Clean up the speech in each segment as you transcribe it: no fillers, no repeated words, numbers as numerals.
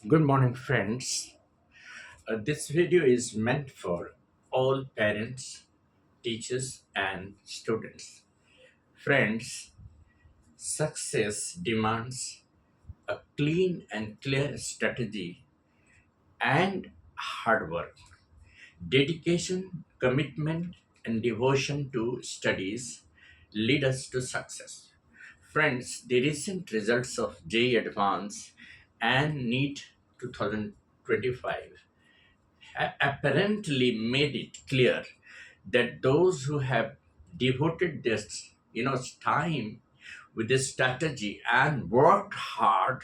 Good morning, friends. This video is meant for all parents, teachers, and students. Friends, success demands a clean and clear strategy and hard work. Dedication, commitment, and devotion to studies lead us to success. Friends, the recent results of JEE Advance and NEET 2025 apparently made it clear that those who have devoted this time with this strategy and worked hard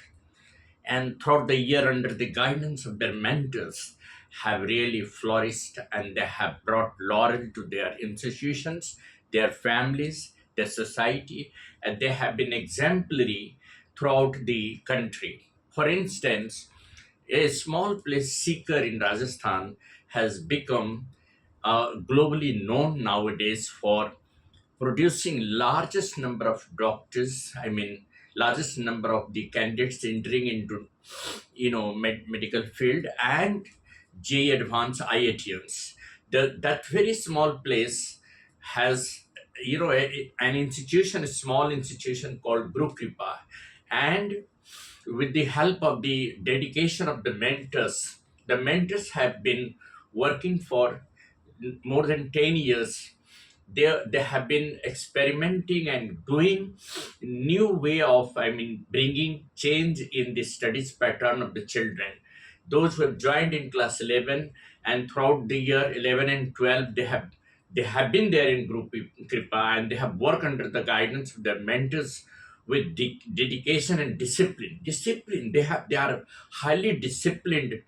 and throughout the year under the guidance of their mentors have really flourished, and they have brought laurel to their institutions, their families, their society, and they have been exemplary throughout the country. For instance, a small place seeker in Rajasthan has become globally known nowadays for producing largest number of doctors. I mean, largest number of the candidates entering into medical field and J advanced IITians. That very small place has an institution, a small institution called Guru Kripa, and with the help of the dedication of the mentors have been working for more than 10 years. They have been experimenting and doing new way of, bringing change in the studies pattern of the children. Those who have joined in class 11 and throughout the year 11 and 12, they have been there in group Kripa, and they have worked under the guidance of their mentors with dedication and discipline. They are highly disciplined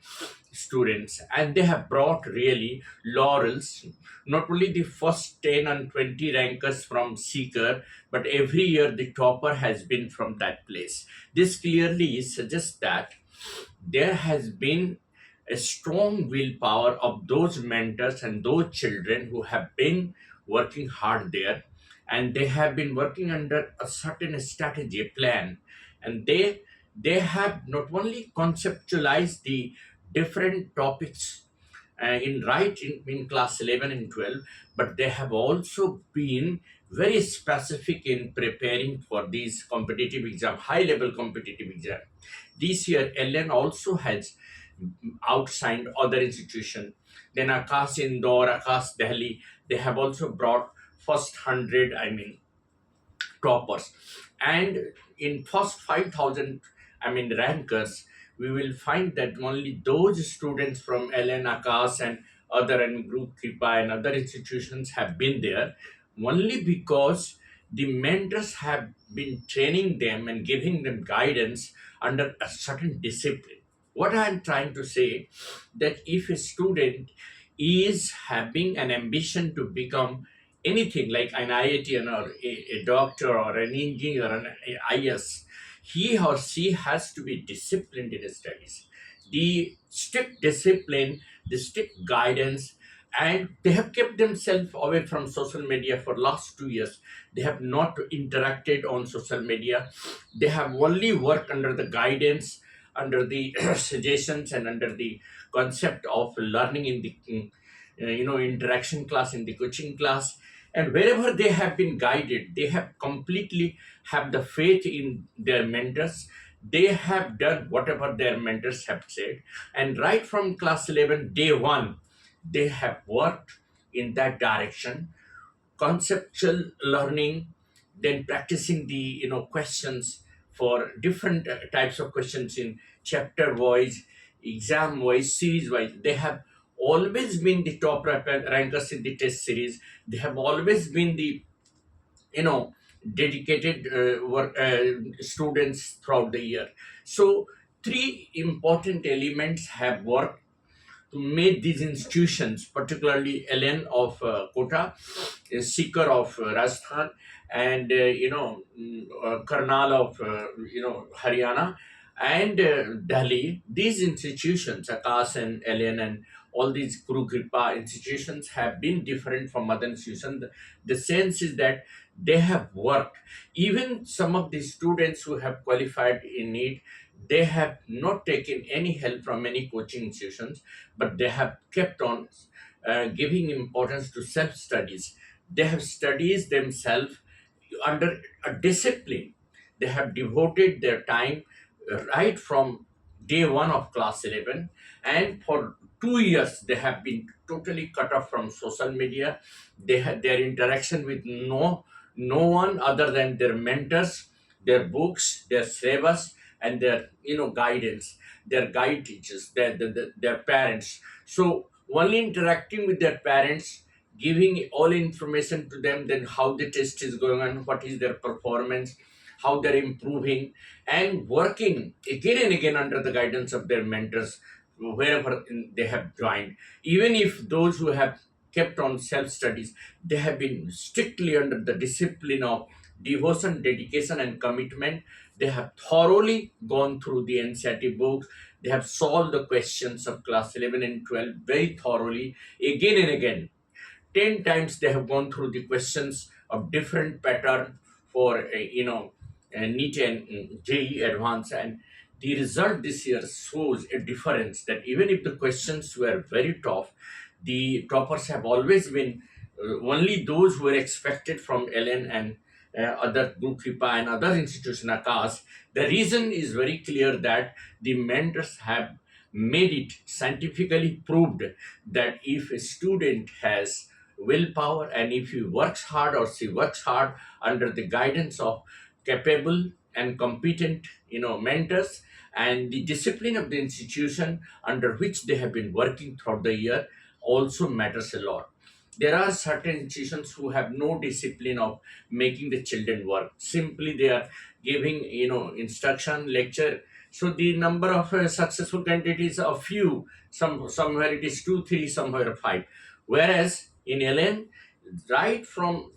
students, and they have brought really laurels, not only the first 10 and 20 rankers from seeker, but every year the topper has been from that place. This clearly suggests that there has been a strong willpower of those mentors and those children who have been working hard there, and they have been working under a certain strategy, a plan, and they have not only conceptualized the different topics in class 11 and 12, but they have also been very specific in preparing for these competitive exam, high level competitive exam. This year LN also has outsigned other institution. Then Akas Indore, Akas Delhi, they have also brought first 100, toppers. And in first 5,000, rankers, we will find that only those students from LN, Akas, and other and Group Kripa and other institutions have been there, only because the mentors have been training them and giving them guidance under a certain discipline. What I am trying to say, that if a student is having an ambition to become anything like an IITian or a doctor or an engineer or an IS, he or she has to be disciplined in his studies. The strict discipline, the strict guidance, and they have kept themselves away from social media for last 2 years. They have not interacted on social media. They have only worked under the guidance, under the suggestions, and under the concept of learning in the interaction class, in the coaching class. And wherever they have been guided, they have completely have the faith in their mentors. They have done whatever their mentors have said, and right from class 11 day one, they have worked in that direction. Conceptual learning, then practicing the questions for different types of questions in chapter wise, exam wise, series wise. They have always been the top rankers in the test series. They have always been the you know dedicated students throughout the year. So three important elements have worked to make these institutions, particularly LN of Kota, Sikar of Rajasthan, and Karnal of Haryana, and Delhi. These institutions, Akas and LN and all these Guru Kripa institutions, have been different from other institutions. The sense is that they have worked. Even some of the students who have qualified in it, They have not taken any help from any coaching institutions, but they have kept on giving importance to self studies. They have studies themselves under a discipline. They have devoted their time right from day one of class 11, and for 2 years they have been totally cut off from social media. They had their interaction with no one other than their mentors, their books, their syllabus, and their guidance, their guide teachers, their parents. So only interacting with their parents, giving all information to them, then how the test is going on, what is their performance, how they're improving, and working again and again under the guidance of their mentors wherever they have joined. Even if those who have kept on self studies, they have been strictly under the discipline of devotion, dedication, and commitment. They have thoroughly gone through the NCERT books. They have solved the questions of class 11 and 12 very thoroughly again and again. 10 times they have gone through the questions of different pattern for NEET and JEE advanced, and the result this year shows a difference that even if the questions were very tough, the toppers have always been only those who were expected from LN and other Group FIPA and other institution ACAS. The reason is very clear that the mentors have made it scientifically proved that if a student has willpower, and if he works hard or she works hard under the guidance of capable and competent mentors, and the discipline of the institution under which they have been working throughout the year also matters a lot. There are certain institutions who have no discipline of making the children work. Simply they are giving instruction lecture, so the number of successful candidates are few. Somewhere it is two three, somewhere five. Whereas in LN, right from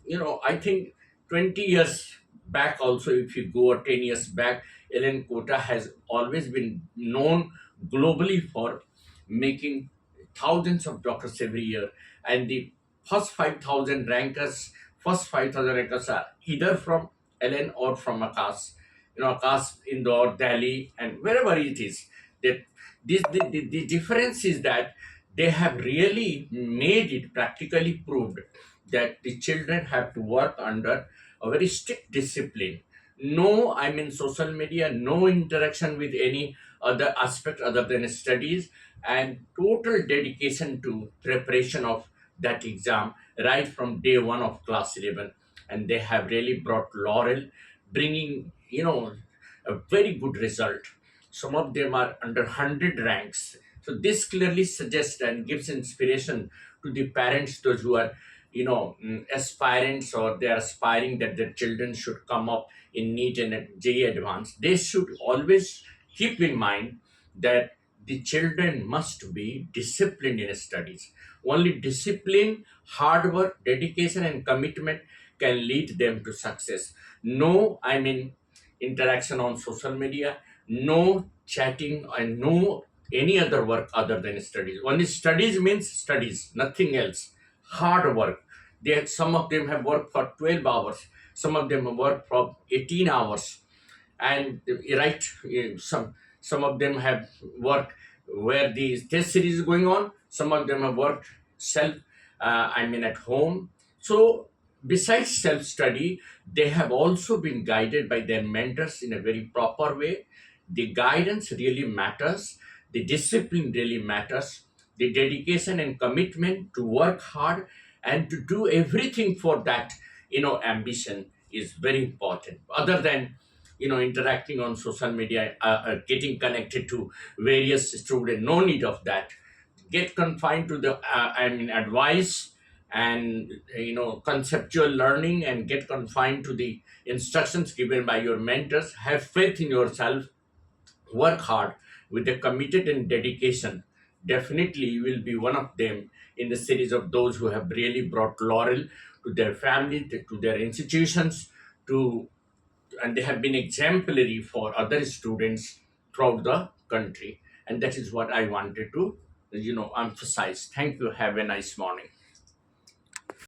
I think 20 years back, also if you go, or 10 years back, LN Kota has always been known globally for making thousands of doctors every year. And the first 5,000 rankers are either from LN or from ACAS, ACAS, Indore, Delhi, and wherever it is. That the difference is that they have really made it practically proved that the children have to work under a very strict discipline. No, I mean social media, no interaction with any other aspect other than studies, and total dedication to preparation of that exam right from day one of class 11. And they have really brought laurel, bringing a very good result. Some of them are under 100 ranks. So this clearly suggests and gives inspiration to the parents, those who are aspirants, or they are aspiring that their children should come up in NEET and JEE advanced. They should always keep in mind that the children must be disciplined in studies. Only discipline, hard work, dedication, and commitment can lead them to success. No, I mean interaction on social media, no chatting, and no any other work other than studies. Only studies means studies, nothing else. Hard work. Some of them have worked for 12 hours, some of them have worked for 18 hours, and right, some of them have worked where the test series is going on. Some of them have worked self, at home. So besides self study, they have also been guided by their mentors in a very proper way. The guidance really matters, the discipline really matters, the dedication and commitment to work hard and to do everything for that ambition is very important. Other than interacting on social media, getting connected to various students, no need of that. Get confined to the advice and conceptual learning, and get confined to the instructions given by your mentors. Have faith in yourself, work hard with a committed and dedication. Definitely you will be one of them in the series of those who have really brought laurel to their family, to their institutions, to and they have been exemplary for other students throughout the country. And that is what I wanted to emphasize. Thank you. Have a nice morning.